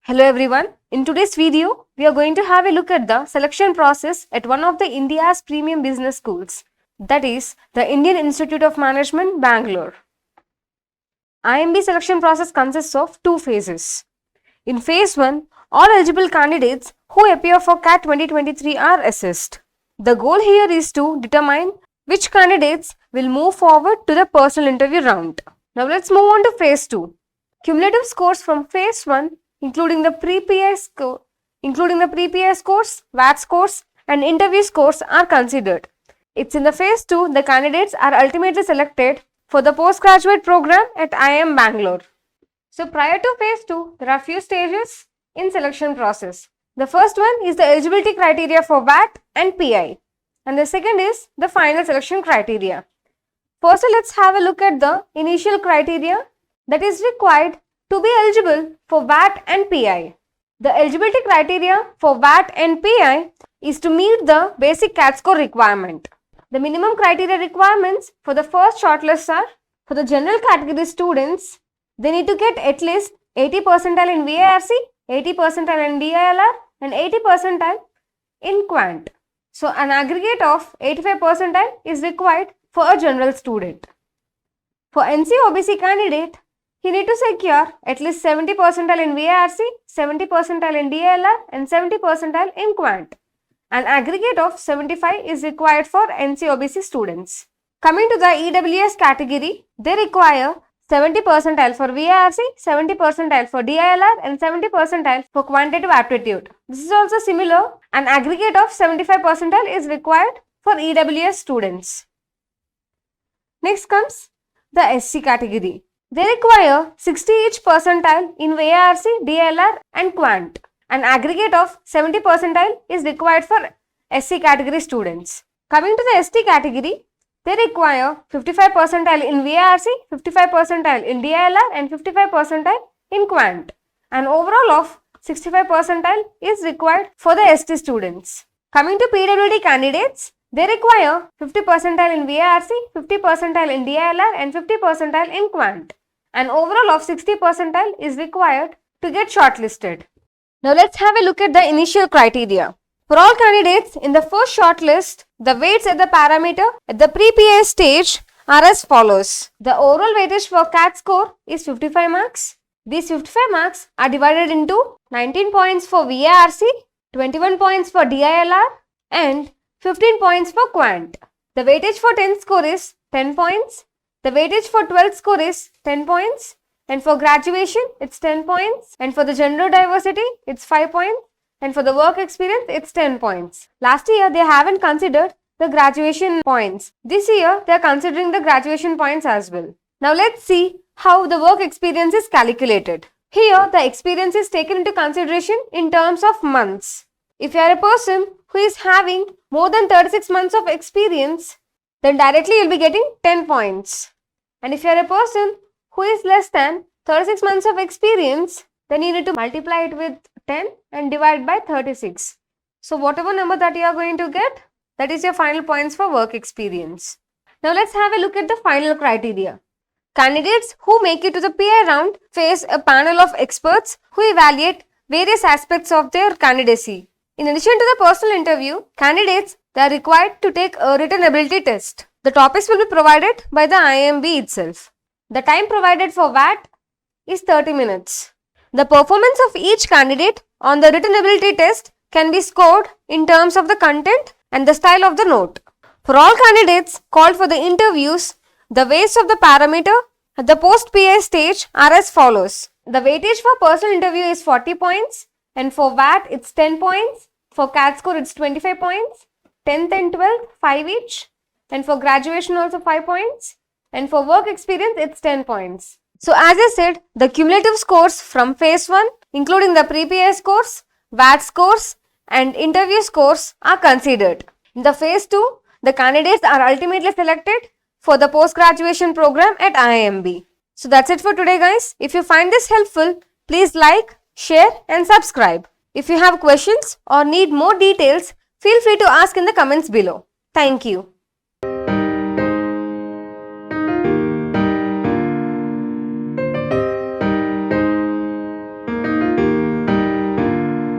Hello everyone. In today's video, we are going to have a look at the selection process at one of the India's premium business schools, that is the Indian Institute of Management, Bangalore. IMB selection process consists of two phases. In phase 1, all eligible candidates who appear for CAT 2023 are assessed. The goal here is to determine which candidates will move forward to the personal interview round. Now let's move on to phase 2. Cumulative scores from phase 1 including the pre-PI scores, VAT scores and interview scores are considered. It's in the phase 2 the candidates are ultimately selected for the postgraduate program at IIM Bangalore. So prior to phase 2, there are few stages in selection process. The first one is the eligibility criteria for VAT and PI, and the second is the final selection criteria. First, let's have a look at the initial criteria that is required to be eligible for VAT and PI. The eligibility criteria for VAT and PI is to meet the basic CAT score requirement. The minimum criteria requirements for the first shortlist are, for the general category students, they need to get at least 80 percentile in VARC, 80 percentile in DILR and 80 percentile in Quant. So an aggregate of 85 percentile is required for a general student. For NC/OBC candidate, he need to secure at least 70 percentile in VARC, 70 percentile in DILR and 70 percentile in Quant. An aggregate of 75 is required for NC/OBC students. Coming to the EWS category, they require 70 percentile for VARC, 70 percentile for DILR and 70 percentile for quantitative aptitude. This is also similar. An aggregate of 75 percentile is required for EWS students. Next comes the SC category. They require 60 each percentile in VARC, DILR and Quant. An aggregate of 70 percentile is required for SC category students. Coming to the ST category, they require 55 percentile in VARC, 55 percentile in DILR and 55 percentile in Quant. An overall of 65 percentile is required for the ST students. Coming to PWD candidates, they require 50 percentile in VARC, 50 percentile in DILR and 50 percentile in Quant. An overall of 60 percentile is required to get shortlisted. Now let's have a look at the initial criteria. For all candidates in the first shortlist, the weights at the parameter at the pre-PA stage are as follows. The overall weightage for CAT score is 55 marks. These 55 marks are divided into 19 points for VARC, 21 points for DILR and 15 points for Quant. The weightage for 10th score is 10 points. The weightage for 12th score is 10 points. And for graduation, it's 10 points. And for the gender diversity, it's 5 points. And for the work experience, it's 10 points. Last year, they haven't considered the graduation points. This year, they are considering the graduation points as well. Now, let's see how the work experience is calculated. Here, the experience is taken into consideration in terms of months. If you are a person who is having more than 36 months of experience, then directly you will be getting 10 points. And if you are a person who is less than 36 months of experience, then you need to multiply it with 10 and divide by 36. So whatever number that you are going to get, that is your final points for work experience. Now let's have a look at the final criteria. Candidates who make it to the PI round face a panel of experts who evaluate various aspects of their candidacy. In addition to the personal interview, candidates they are required to take a written ability test. The topics will be provided by the IMB itself. The time provided for VAT is 30 minutes. The performance of each candidate on the written ability test can be scored in terms of the content and the style of the note. For all candidates called for the interviews, the weights of the parameter at the post-PA stage are as follows. The weightage for personal interview is 40 points and for VAT it's 10 points. For CAT score it's 25 points. 10th and 12th 5 each. And for graduation also 5 points. And for work experience it's 10 points. So as I said, the cumulative scores from phase 1 including the pre-PA scores, VAT scores and interview scores are considered. In the phase 2, the candidates are ultimately selected for the post-graduation program at IIMB. So that's it for today guys. If you find this helpful, please like, share and subscribe. If you have questions or need more details, feel free to ask in the comments below. Thank you.